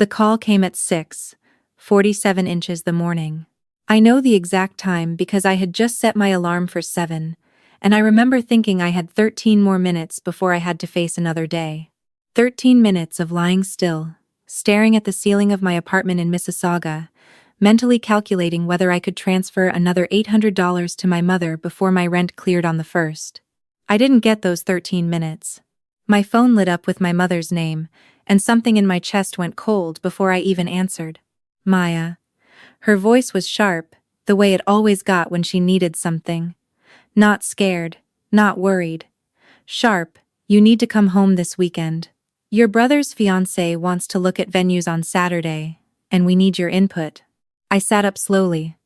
The call came at 6:47 inches the morning. I know the exact time because I had just set my alarm for 7, and I remember thinking I had 13 more minutes before I had to face another day. 13 minutes of lying still, staring at the ceiling of my apartment in Mississauga, mentally calculating whether I could transfer another $800 to my mother before my rent cleared on the 1st. I didn't get those 13 minutes. My phone lit up with my mother's name, and something in my chest went cold before I even answered. Maya. Her voice was sharp, the way it always got when she needed something. Not scared, not worried. Sharp, you need to come home this weekend. Your brother's fiancé wants to look at venues on Saturday, and we need your input. I sat up slowly.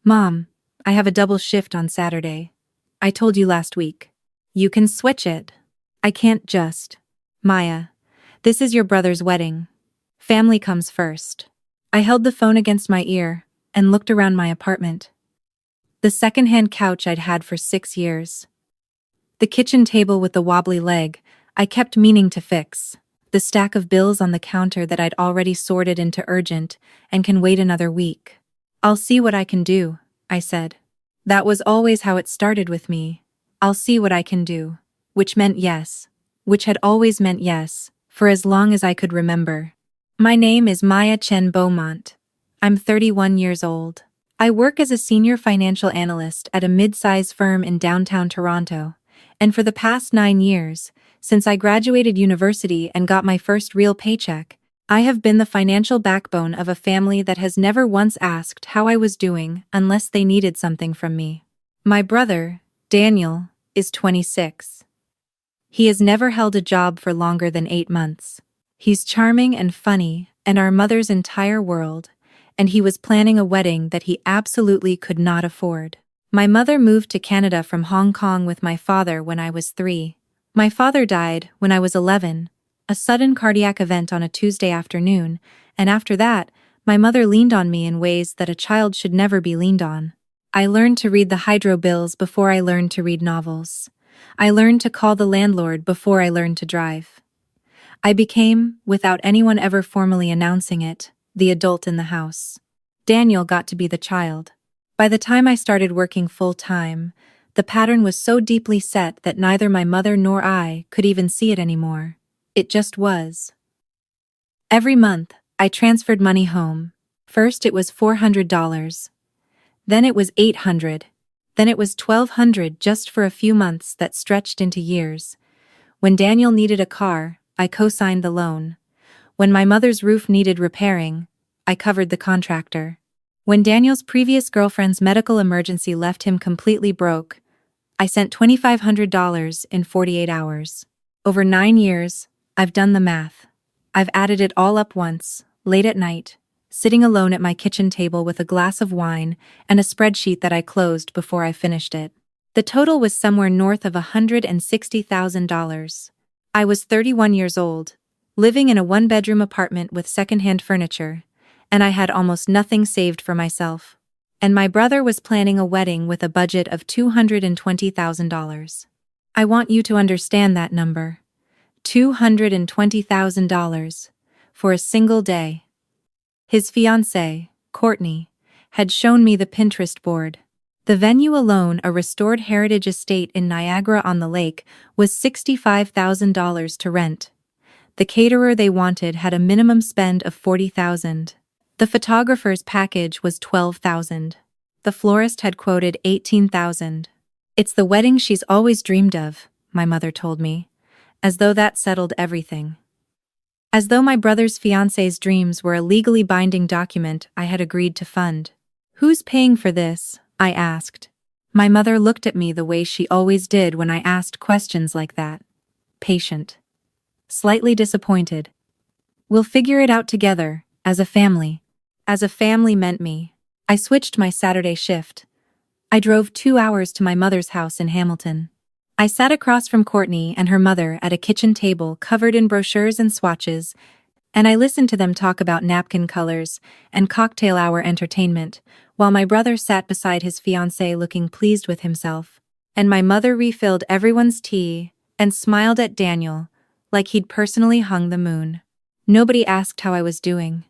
Mom, I have a double shift on Saturday. I told you last week. You can switch it. I can't just. Maya, this is your brother's wedding. Family comes first. I held the phone against my ear and looked around my apartment. The second-hand couch I'd had for 6 years. The kitchen table with the wobbly leg I kept meaning to fix. The stack of bills on the counter that I'd already sorted into urgent and can wait another week. I'll see what I can do, I said. That was always how it started with me. I'll see what I can do. Which meant yes. Which had always meant yes, for as long as I could remember. My name is Maya Chen Beaumont. I'm 31 years old. I work as a senior financial analyst at a mid-size firm in downtown Toronto, and for the past 9 years, since I graduated university and got my first real paycheck, I have been the financial backbone of a family that has never once asked how I was doing unless they needed something from me. My brother, Daniel, is 26. He has never held a job for longer than 8 months. He's charming and funny, and our mother's entire world, and he was planning a wedding that he absolutely could not afford. My mother moved to Canada from Hong Kong with my father when I was 3. My father died when I was 11, a sudden cardiac event on a Tuesday afternoon, and after that, my mother leaned on me in ways that a child should never be leaned on. I learned to read the hydro bills before I learned to read novels. I learned to call the landlord before I learned to drive. I became, without anyone ever formally announcing it, the adult in the house. Daniel got to be the child. By the time I started working full-time, the pattern was so deeply set that neither my mother nor I could even see it anymore. It just was. Every month, I transferred money home. First it was $400. Then it was $800. Then it was $1,200 just for a few months that stretched into years. When Daniel needed a car, I co-signed the loan. When my mother's roof needed repairing, I covered the contractor. When Daniel's previous girlfriend's medical emergency left him completely broke, I sent $2,500 in 48 hours. Over 9 years, I've done the math. I've added it all up once, late at night, sitting alone at my kitchen table with a glass of wine and a spreadsheet that I closed before I finished it. The total was somewhere north of $160,000. I was 31 years old, living in a one-bedroom apartment with second-hand furniture, and I had almost nothing saved for myself. And my brother was planning a wedding with a budget of $220,000. I want you to understand that number. $220,000 for a single day. His fiancée, Courtney, had shown me the Pinterest board. The venue alone, a restored heritage estate in Niagara-on-the-Lake, was $65,000 to rent. The caterer they wanted had a minimum spend of $40,000. The photographer's package was $12,000. The florist had quoted $18,000. It's the wedding she's always dreamed of, my mother told me, as though that settled everything. As though my brother's fiancé's dreams were a legally binding document I had agreed to fund. Who's paying for this? I asked. My mother looked at me the way she always did when I asked questions like that. Patient. Slightly disappointed. We'll figure it out together, as a family. As a family meant me. I switched my Saturday shift. I drove 2 hours to my mother's house in Hamilton. I sat across from Courtney and her mother at a kitchen table covered in brochures and swatches, and I listened to them talk about napkin colors and cocktail hour entertainment, while my brother sat beside his fiancée looking pleased with himself, and my mother refilled everyone's tea and smiled at Daniel like he'd personally hung the moon. Nobody asked how I was doing.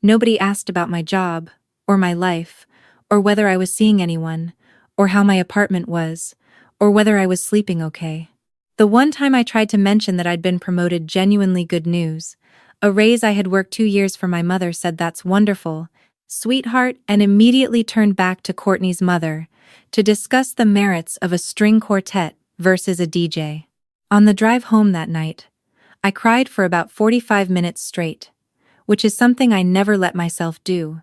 Nobody asked about my job, or my life, or whether I was seeing anyone, or how my apartment was, or whether I was sleeping okay. The one time I tried to mention that I'd been promoted, genuinely good news. A raise I had worked 2 years for. My mother said that's wonderful, sweetheart, and immediately turned back to Courtney's mother to discuss the merits of a string quartet versus a DJ. On the drive home that night, I cried for about 45 minutes straight, which is something I never let myself do,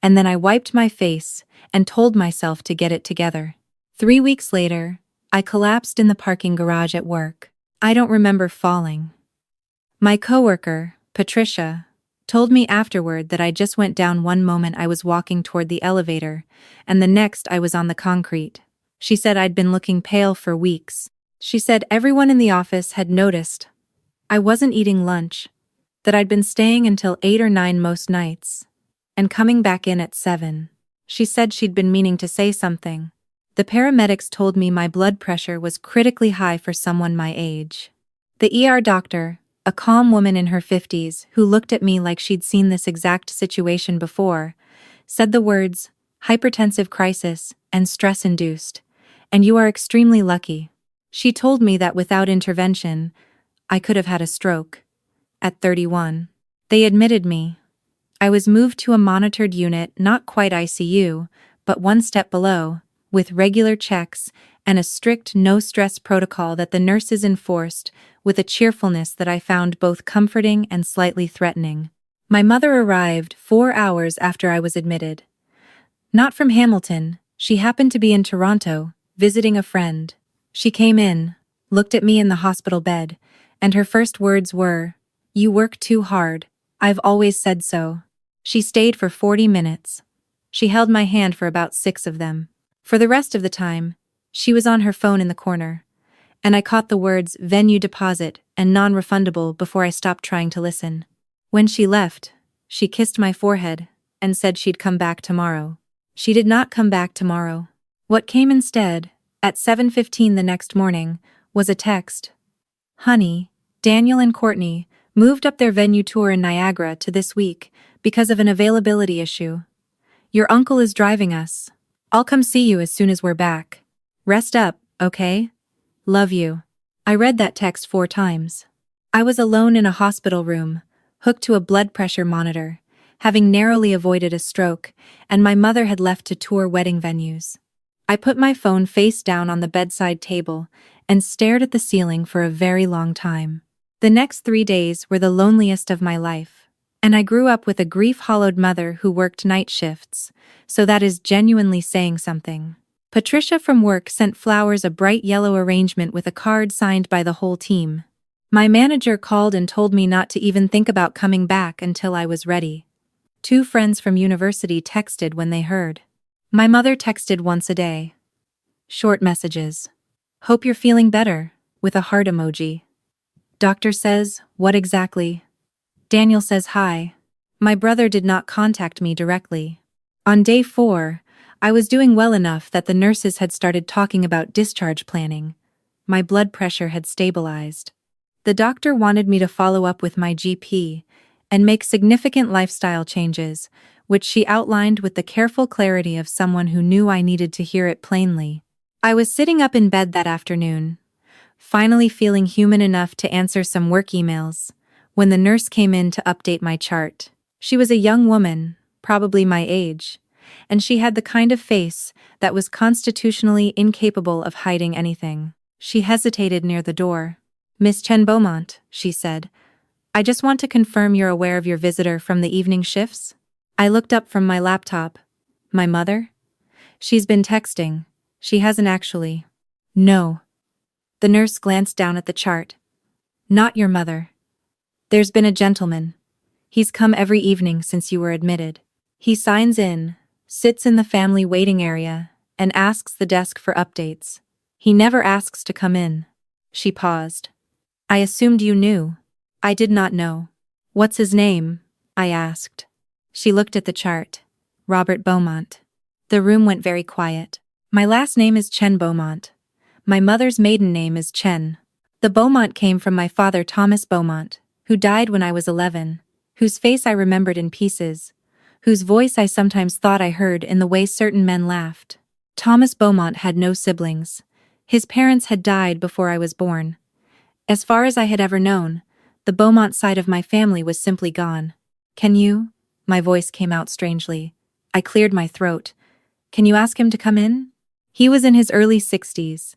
and then I wiped my face and told myself to get it together. 3 weeks later, I collapsed in the parking garage at work. I don't remember falling. My coworker, Patricia, told me afterward that I just went down. One moment I was walking toward the elevator, and the next I was on the concrete. She said I'd been looking pale for weeks. She said everyone in the office had noticed I wasn't eating lunch, that I'd been staying until 8 or 9 most nights, and coming back in at 7. She said she'd been meaning to say something. The paramedics told me my blood pressure was critically high for someone my age. The ER doctor, a calm woman in her 50s who looked at me like she'd seen this exact situation before, said the words, hypertensive crisis and stress-induced, and you are extremely lucky. She told me that without intervention, I could have had a stroke. At 31. They admitted me. I was moved to a monitored unit, not quite ICU, but one step below, with regular checks and a strict no-stress protocol that the nurses enforced with a cheerfulness that I found both comforting and slightly threatening. My mother arrived 4 hours after I was admitted. Not from Hamilton, she happened to be in Toronto, visiting a friend. She came in, looked at me in the hospital bed, and her first words were, "You work too hard. I've always said so." She stayed for 40 minutes. She held my hand for about 6 of them. For the rest of the time, she was on her phone in the corner, and I caught the words venue deposit and non-refundable before I stopped trying to listen. When she left, she kissed my forehead and said she'd come back tomorrow. She did not come back tomorrow. What came instead, at 7:15 the next morning, was a text. "Honey, Daniel and Courtney moved up their venue tour in Niagara to this week because of an availability issue. Your uncle is driving us. I'll come see you as soon as we're back. Rest up, okay? Love you." I read that text 4 times. I was alone in a hospital room, hooked to a blood pressure monitor, having narrowly avoided a stroke, and my mother had left to tour wedding venues. I put my phone face down on the bedside table and stared at the ceiling for a very long time. The next 3 days were the loneliest of my life, and I grew up with a grief-hollowed mother who worked night shifts, so that is genuinely saying something. Patricia from work sent flowers, a bright yellow arrangement with a card signed by the whole team. My manager called and told me not to even think about coming back until I was ready. 2 friends from university texted when they heard. My mother texted once a day. Short messages. "Hope you're feeling better," with a heart emoji. "Doctor says, what exactly?" Daniel says hi. My brother did not contact me directly. On day 4, I was doing well enough that the nurses had started talking about discharge planning. My blood pressure had stabilized. The doctor wanted me to follow up with my GP and make significant lifestyle changes, which she outlined with the careful clarity of someone who knew I needed to hear it plainly. I was sitting up in bed that afternoon, finally feeling human enough to answer some work emails, when the nurse came in to update my chart. She was a young woman, probably my age, and she had the kind of face that was constitutionally incapable of hiding anything. She hesitated near the door. "Miss Chen Beaumont," she said, "I just want to confirm you're aware of your visitor from the evening shifts?" I looked up from my laptop. "My mother? She's been texting. She hasn't actually." "No." The nurse glanced down at the chart. "Not your mother. There's been a gentleman. He's come every evening since you were admitted. He signs in, sits in the family waiting area, and asks the desk for updates. He never asks to come in." She paused. "I assumed you knew." I did not know. "What's his name?" I asked. She looked at the chart. "Robert Beaumont." The room went very quiet. "My last name is Chen Beaumont. My mother's maiden name is Chen. The Beaumont came from my father, Thomas Beaumont. who died when I was 11, whose face I remembered in pieces, whose voice I sometimes thought I heard in the way certain men laughed. Thomas Beaumont had no siblings. His parents had died before I was born. As far as I had ever known, the Beaumont side of my family was simply gone. Can you? My voice came out strangely. I cleared my throat. Can you ask him to come in? He was in his early 60s,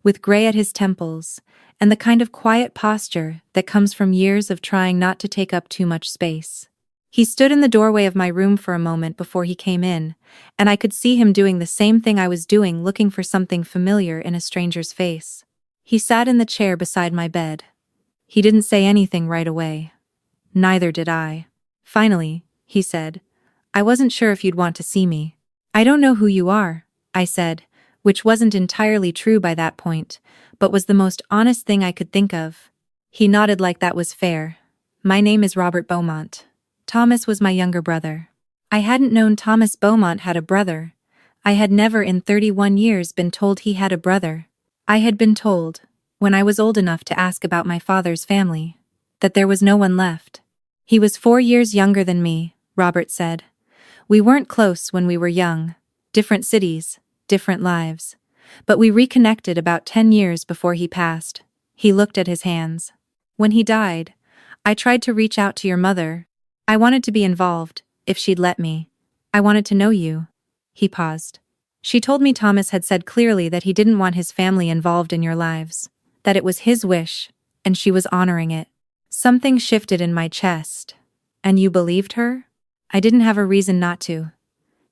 with gray at his temples, and the kind of quiet posture that comes from years of trying not to take up too much space. He stood in the doorway of my room for a moment before he came in, and I could see him doing the same thing I was doing, looking for something familiar in a stranger's face. He sat in the chair beside my bed. He didn't say anything right away. Neither did I. Finally, he said, "I wasn't sure if you'd want to see me." "I don't know who you are," I said, which wasn't entirely true by that point, but was the most honest thing I could think of. He nodded like that was fair. "My name is Robert Beaumont. Thomas was my younger brother." I hadn't known Thomas Beaumont had a brother. I had never in 31 years been told he had a brother. I had been told, when I was old enough to ask about my father's family, that there was no one left. "He was 4 years younger than me," Robert said. "We weren't close when we were young. Different cities, different lives. But we reconnected about 10 years before he passed." He looked at his hands. "When he died, I tried to reach out to your mother. I wanted to be involved, if she'd let me. I wanted to know you." He paused. "She told me Thomas had said clearly that he didn't want his family involved in your lives, that it was his wish, and she was honoring it." Something shifted in my chest. "And you believed her?" "I didn't have a reason not to."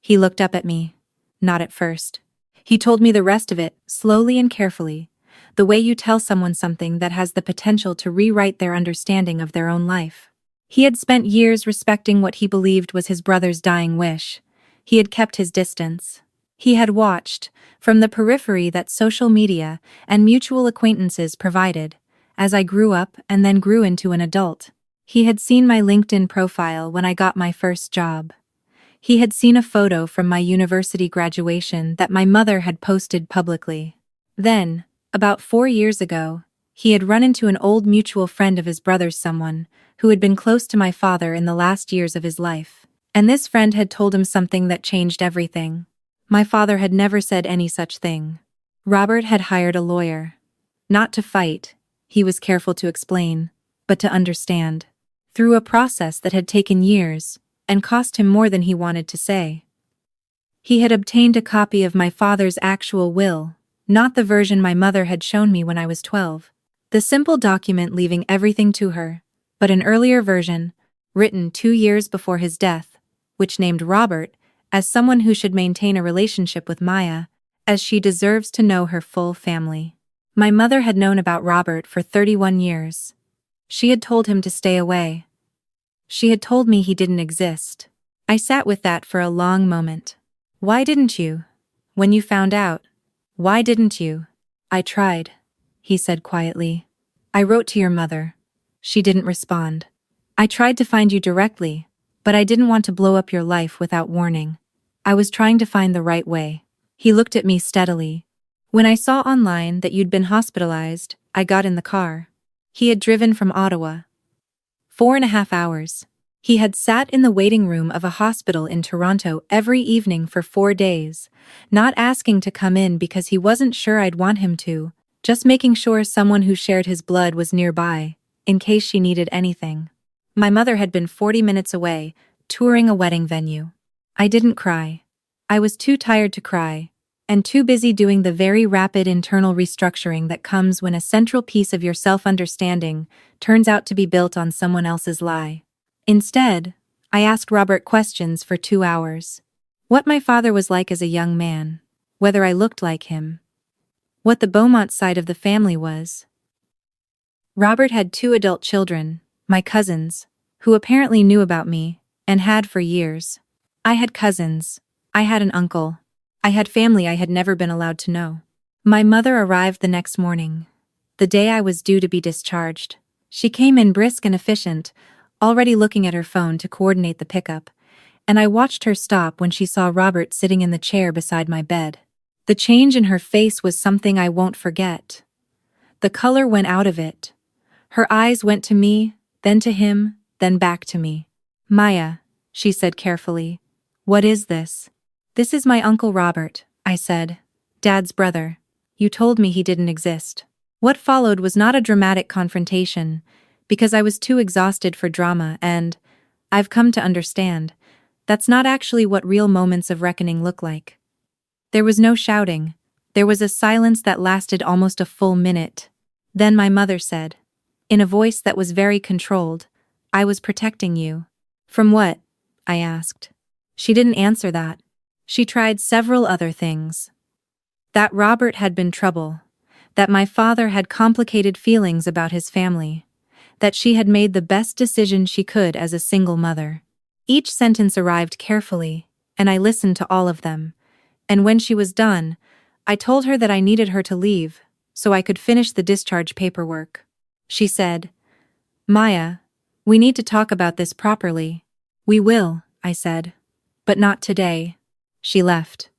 He looked up at me. "Not at first." He told me the rest of it, slowly and carefully, the way you tell someone something that has the potential to rewrite their understanding of their own life. He had spent years respecting what he believed was his brother's dying wish. He had kept his distance. He had watched, from the periphery that social media and mutual acquaintances provided, as I grew up and then grew into an adult. He had seen my LinkedIn profile when I got my first job. He had seen a photo from my university graduation that my mother had posted publicly. Then, about 4 years ago, he had run into an old mutual friend of his brother's, someone who had been close to my father in the last years of his life. And this friend had told him something that changed everything. My father had never said any such thing. Robert had hired a lawyer. Not to fight, he was careful to explain, but to understand. Through a process that had taken years, and cost him more than he wanted to say. He had obtained a copy of my father's actual will, not the version my mother had shown me when I was 12. The simple document leaving everything to her, but an earlier version, written 2 years before his death, which named Robert as someone who should maintain a relationship with Maya, as she deserves to know her full family. My mother had known about Robert for 31 years. She had told him to stay away. She had told me he didn't exist. I sat with that for a long moment. "Why didn't you? When you found out, why didn't you?" "I tried," he said quietly. "I wrote to your mother. She didn't respond. I tried to find you directly, but I didn't want to blow up your life without warning. I was trying to find the right way." He looked at me steadily. "When I saw online that you'd been hospitalized, I got in the car." He had driven from Ottawa. 4.5 hours. He had sat in the waiting room of a hospital in Toronto every evening for 4 days, not asking to come in because he wasn't sure I'd want him to, just making sure someone who shared his blood was nearby, in case she needed anything. My mother had been 40 minutes away, touring a wedding venue. I didn't cry. I was too tired to cry, and too busy doing the very rapid internal restructuring that comes when a central piece of your self-understanding turns out to be built on someone else's lie. Instead, I asked Robert questions for 2 hours. What my father was like as a young man, whether I looked like him, what the Beaumont side of the family was. Robert had 2 adult children, my cousins, who apparently knew about me, and had for years. I had cousins. I had an uncle. I had family I had never been allowed to know. My mother arrived the next morning, the day I was due to be discharged. She came in brisk and efficient, already looking at her phone to coordinate the pickup, and I watched her stop when she saw Robert sitting in the chair beside my bed. The change in her face was something I won't forget. The color went out of it. Her eyes went to me, then to him, then back to me. Maya, she said carefully. What is this? This is my Uncle Robert, I said. Dad's brother. You told me he didn't exist. What followed was not a dramatic confrontation, because I was too exhausted for drama and, I've come to understand, that's not actually what real moments of reckoning look like. There was no shouting. There was a silence that lasted almost a full minute. Then my mother said, in a voice that was very controlled, I was protecting you. From what? I asked. She didn't answer that. She tried several other things. That Robert had been trouble. That my father had complicated feelings about his family. That she had made the best decision she could as a single mother. Each sentence arrived carefully, and I listened to all of them. And when she was done, I told her that I needed her to leave, so I could finish the discharge paperwork. She said, Maya, we need to talk about this properly. We will, I said. But not today. She left.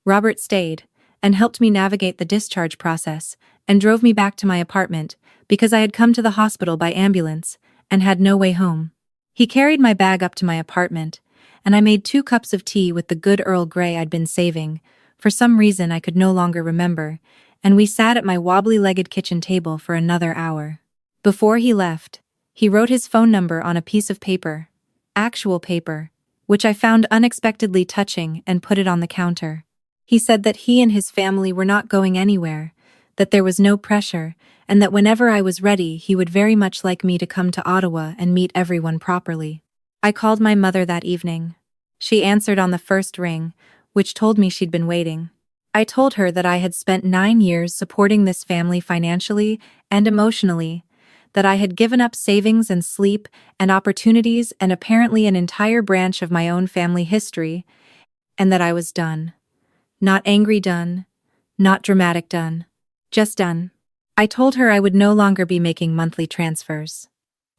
Robert stayed, and helped me navigate the discharge process, and drove me back to my apartment, because I had come to the hospital by ambulance, and had no way home. He carried my bag up to my apartment, and I made 2 cups of tea with the good Earl Grey I'd been saving, for some reason I could no longer remember, and we sat at my wobbly-legged kitchen table for another hour. Before he left, he wrote his phone number on a piece of paper, actual paper, which I found unexpectedly touching, and put it on the counter. He said that he and his family were not going anywhere, that there was no pressure, and that whenever I was ready he would very much like me to come to Ottawa and meet everyone properly. I called my mother that evening. She answered on the first ring, which told me she'd been waiting. I told her that I had spent 9 years supporting this family financially and emotionally, that I had given up savings and sleep and opportunities and apparently an entire branch of my own family history, and that I was done. Not angry done, not dramatic done, just done. I told her I would no longer be making monthly transfers.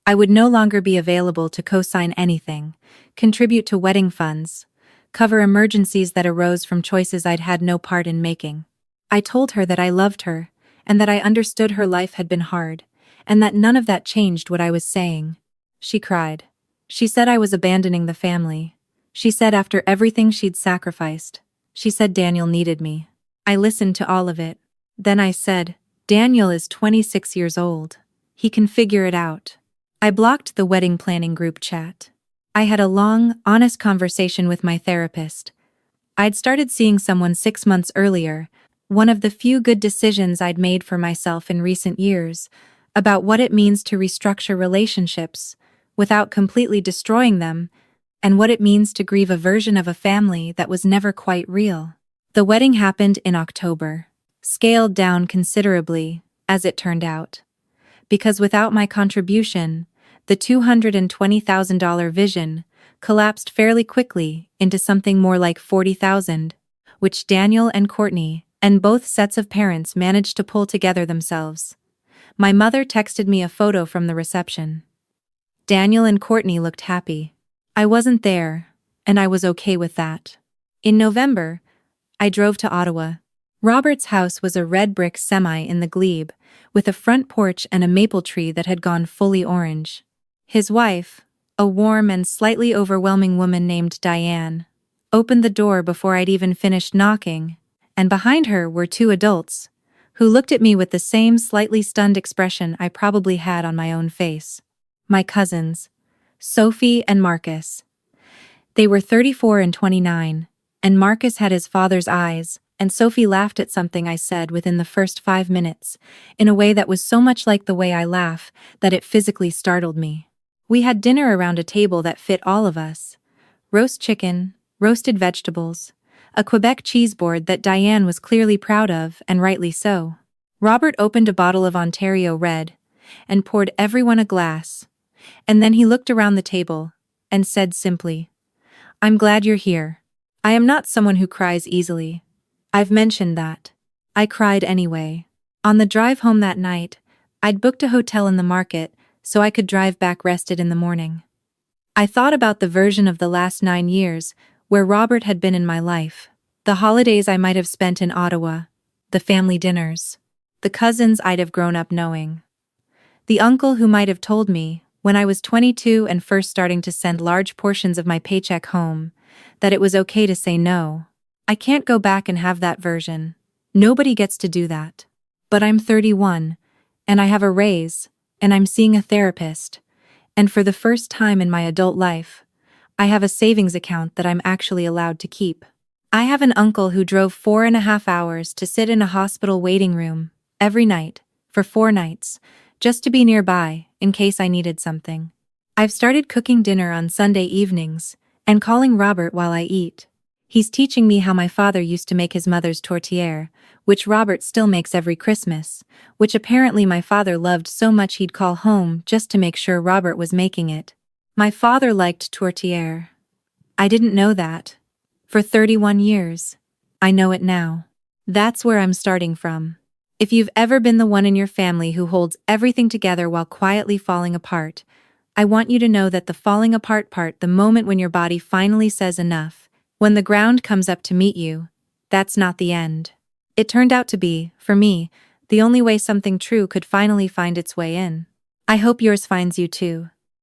I would no longer be available to co-sign anything, contribute to wedding funds, cover emergencies that arose from choices I'd had no part in making. I told her that I loved her, and that I understood her life had been hard, and that none of that changed what I was saying. She cried. She said I was abandoning the family. She said after everything she'd sacrificed. She said Daniel needed me. I listened to all of it. Then I said, Daniel is 26 years old. He can figure it out. I blocked the wedding planning group chat. I had a long, honest conversation with my therapist. I'd started seeing someone 6 months earlier, one of the few good decisions I'd made for myself in recent years, about what it means to restructure relationships without completely destroying them, and what it means to grieve a version of a family that was never quite real. The wedding happened in October, scaled down considerably, as it turned out. Because without my contribution, the $220,000 vision collapsed fairly quickly into something more like $40,000, which Daniel and Courtney and both sets of parents managed to pull together themselves. My mother texted me a photo from the reception. Daniel and Courtney looked happy. I wasn't there, and I was okay with that. In November, I drove to Ottawa. Robert's house was a red brick semi in the glebe, with a front porch and a maple tree that had gone fully orange. His wife, a warm and slightly overwhelming woman named Diane, opened the door before I'd even finished knocking, and behind her were 2 adults, who looked at me with the same slightly stunned expression I probably had on my own face. My cousins, Sophie and Marcus. They were 34 and 29, and Marcus had his father's eyes, and Sophie laughed at something I said within the first 5 minutes, in a way that was so much like the way I laugh that it physically startled me. We had dinner around a table that fit all of us. Roast chicken, roasted vegetables, a Quebec cheese board that Diane was clearly proud of, and rightly so. Robert opened a bottle of Ontario Red and poured everyone a glass, and then he looked around the table and said simply, I'm glad you're here. I am not someone who cries easily. I've mentioned that. I cried anyway. On the drive home that night, I'd booked a hotel in the market so I could drive back rested in the morning. I thought about the version of the last 9 years where Robert had been in my life, the holidays I might have spent in Ottawa, the family dinners, the cousins I'd have grown up knowing, the uncle who might have told me, when I was 22 and first starting to send large portions of my paycheck home, that it was okay to say no. I can't go back and have that version. Nobody gets to do that. But I'm 31, and I have a raise, and I'm seeing a therapist, and for the first time in my adult life, I have a savings account that I'm actually allowed to keep. I have an uncle who drove 4.5 hours to sit in a hospital waiting room every night for 4 nights, just to be nearby in case I needed something. I've started cooking dinner on Sunday evenings and calling Robert while I eat. He's teaching me how my father used to make his mother's tortillere, which Robert still makes every Christmas, which apparently my father loved so much he'd call home just to make sure Robert was making it. My father liked tortillere. I didn't know that. For 31 years. I know it now. That's where I'm starting from. If you've ever been the one in your family who holds everything together while quietly falling apart, I want you to know that the falling apart part, the moment when your body finally says enough, when the ground comes up to meet you, that's not the end. It turned out to be, for me, the only way something true could finally find its way in. I hope yours finds you too.